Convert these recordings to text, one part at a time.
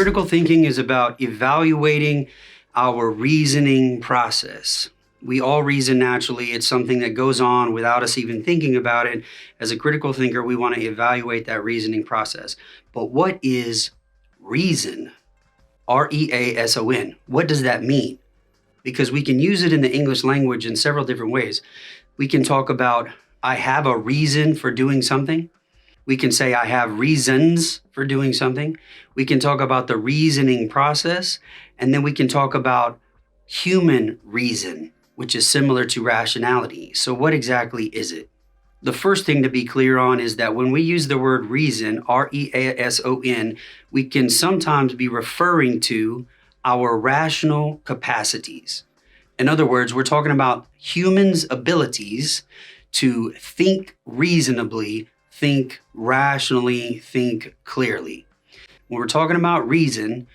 Critical thinking is about evaluating our reasoning process. We all reason naturally. It's something that goes on without us even thinking about it. As a critical thinker, we want to evaluate that reasoning process. But what is reason? R-E-A-S-O-N. What does that mean? Because we can use it in the English language in several different ways. We can talk about, I have a reason for doing something. We can say, I have reasons for doing something. We can talk about the reasoning process. And then we can talk about human reason, which is similar to rationality. So what exactly is it? The first thing to be clear on is that when we use the word reason, R-E-A-S-O-N, we can sometimes be referring to our rational capacities. In other words, we're talking about humans' abilities to think reasonably, think rationally, think clearly. When we're talking about reason,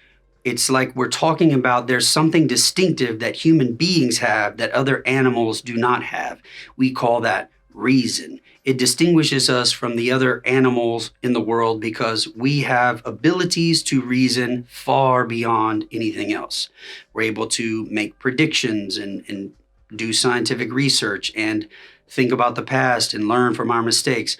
it's like we're talking about there's something distinctive that human beings have that other animals do not have. We call that reason. It distinguishes us from the other animals in the world because we have abilities to reason far beyond anything else. We're able to make predictions and do scientific research and think about the past and learn from our mistakes.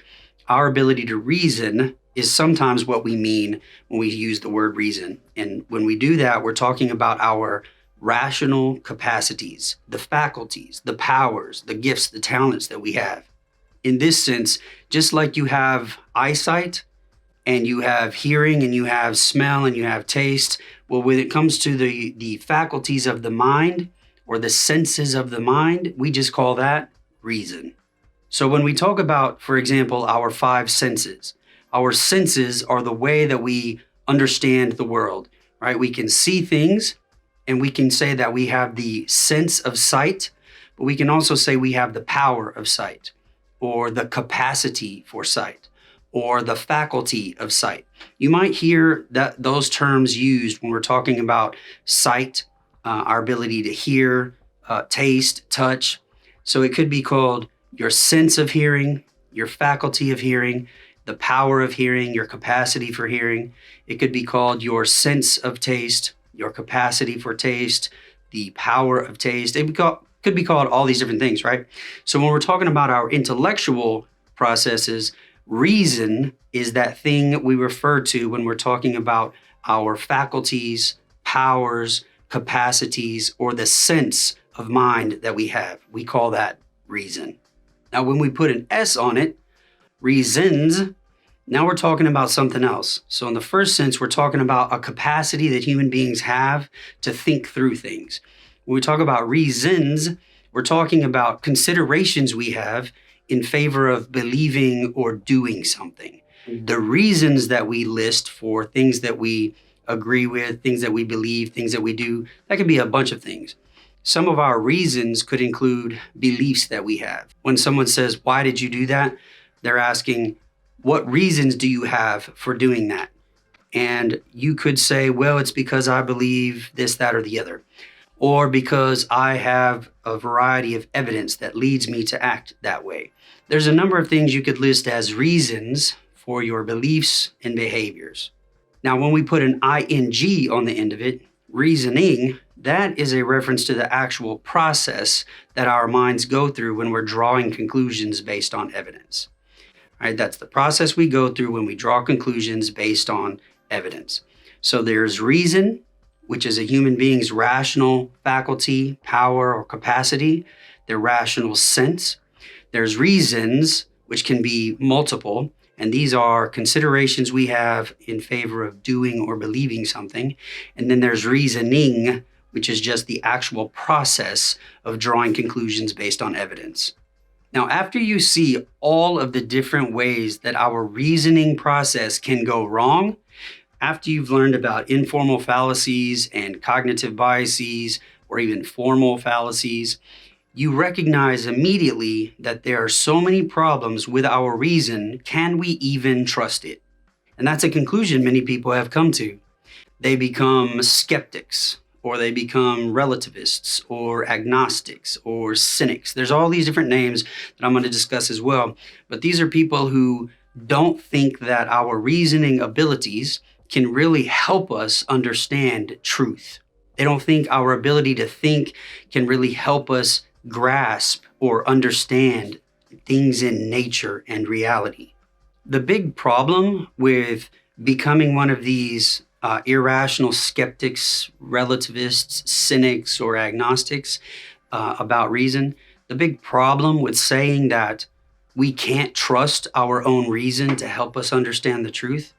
Our ability to reason is sometimes what we mean when we use the word reason. And when we do that, we're talking about our rational capacities, the faculties, the powers, the gifts, the talents that we have. In this sense, just like you have eyesight and you have hearing and you have smell and you have taste, well, when it comes to the faculties of the mind or the senses of the mind, we just call that reason. So when we talk about, for example, our five senses are the way that we understand the world, right? We can see things and we can say that we have the sense of sight, but we can also say we have the power of sight or the capacity for sight or the faculty of sight. You might hear those terms used when we're talking about sight, our ability to hear, taste, touch. So it could be called your sense of hearing, your faculty of hearing, the power of hearing, your capacity for hearing. It could be called your sense of taste, your capacity for taste, the power of taste. It could be called all these different things, right? So when we're talking about our intellectual processes, reason is that thing we refer to when we're talking about our faculties, powers, capacities, or the sense of mind that we have. We call that reason. Now, when we put an S on it, reasons, now we're talking about something else. So in the first sense, we're talking about a capacity that human beings have to think through things. When we talk about reasons, we're talking about considerations we have in favor of believing or doing something. The reasons that we list for things that we agree with, things that we believe, things that we do, that could be a bunch of things. Some of our reasons could include beliefs that we have. When someone says, why did you do that? They're asking, what reasons do you have for doing that? And you could say, well, it's because I believe this, that, or the other. Or because I have a variety of evidence that leads me to act that way. There's a number of things you could list as reasons for your beliefs and behaviors. Now, when we put an ing on the end of it, reasoning, that is a reference to the actual process that our minds go through when we're drawing conclusions based on evidence. Right? That's the process we go through when we draw conclusions based on evidence. So there's reason, which is a human being's rational faculty, power, or capacity, their rational sense. There's reasons, which can be multiple, and these are considerations we have in favor of doing or believing something. And then there's reasoning, which is just the actual process of drawing conclusions based on evidence. Now, after you see all of the different ways that our reasoning process can go wrong, after you've learned about informal fallacies and cognitive biases, or even formal fallacies, you recognize immediately that there are so many problems with our reason. Can we even trust it? And that's a conclusion many people have come to. They become skeptics, or they become relativists, or agnostics, or cynics. There's all these different names that I'm going to discuss as well. But these are people who don't think that our reasoning abilities can really help us understand truth. They don't think our ability to think can really help us grasp or understand things in nature and reality. The big problem with becoming one of these irrational skeptics, relativists, cynics, or agnostics about reason, the big problem with saying that we can't trust our own reason to help us understand the truth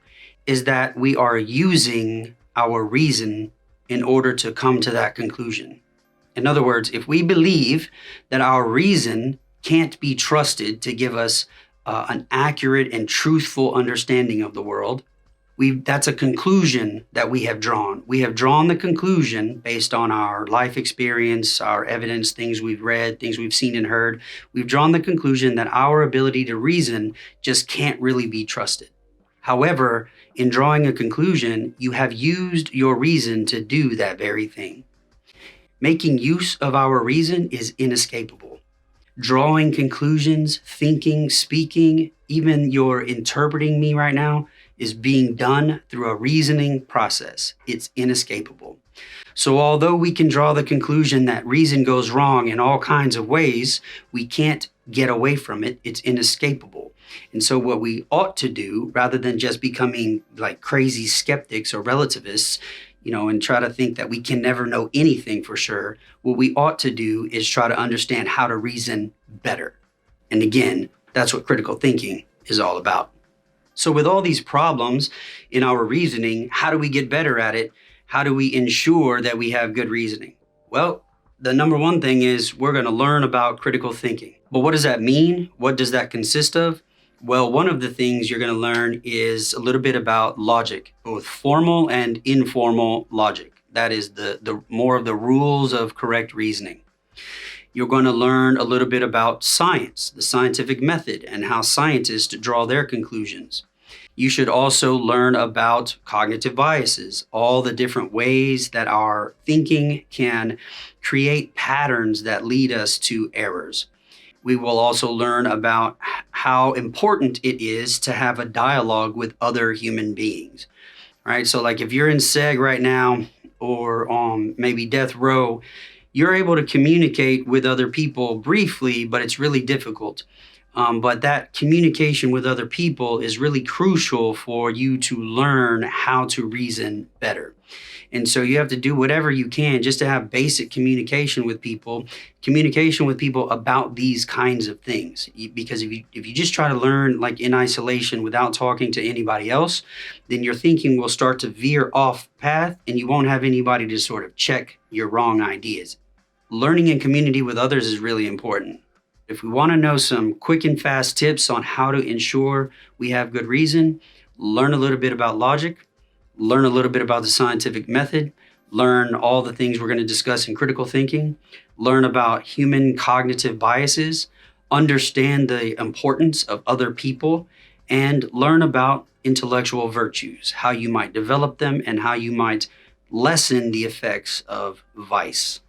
is that we are using our reason in order to come to that conclusion. In other words, if we believe that our reason can't be trusted to give us an accurate and truthful understanding of the world, that's a conclusion that we have drawn. We have drawn the conclusion based on our life experience, our evidence, things we've read, things we've seen and heard. We've drawn the conclusion that our ability to reason just can't really be trusted. However, in drawing a conclusion, you have used your reason to do that very thing. Making use of our reason is inescapable. Drawing conclusions, thinking, speaking, even your interpreting me right now is being done through a reasoning process. It's inescapable. So although we can draw the conclusion that reason goes wrong in all kinds of ways, we can't get away from it. It's inescapable. And so what we ought to do, rather than just becoming like crazy skeptics or relativists, and try to think that we can never know anything for sure, what we ought to do is try to understand how to reason better. And again, that's what critical thinking is all about. So with all these problems in our reasoning, how do we get better at it? How do we ensure that we have good reasoning? Well, the number one thing is we're going to learn about critical thinking. But what does that mean? What does that consist of? Well, one of the things you're going to learn is a little bit about logic, both formal and informal logic. That is the more of the rules of correct reasoning. You're going to learn a little bit about science, the scientific method, and how scientists draw their conclusions. You should also learn about cognitive biases, all the different ways that our thinking can create patterns that lead us to errors. We will also learn about how important it is to have a dialogue with other human beings, right? So like if you're in SEG right now or on maybe death row, you're able to communicate with other people briefly, but it's really difficult. But that communication with other people is really crucial for you to learn how to reason better. And so you have to do whatever you can just to have basic communication with people about these kinds of things. Because if you just try to learn like in isolation without talking to anybody else, then your thinking will start to veer off path and you won't have anybody to sort of check your wrong ideas. Learning in community with others is really important. If we want to know some quick and fast tips on how to ensure we have good reason, learn a little bit about logic, learn a little bit about the scientific method, learn all the things we're going to discuss in critical thinking, learn about human cognitive biases, understand the importance of other people, and learn about intellectual virtues, how you might develop them and how you might lessen the effects of vice.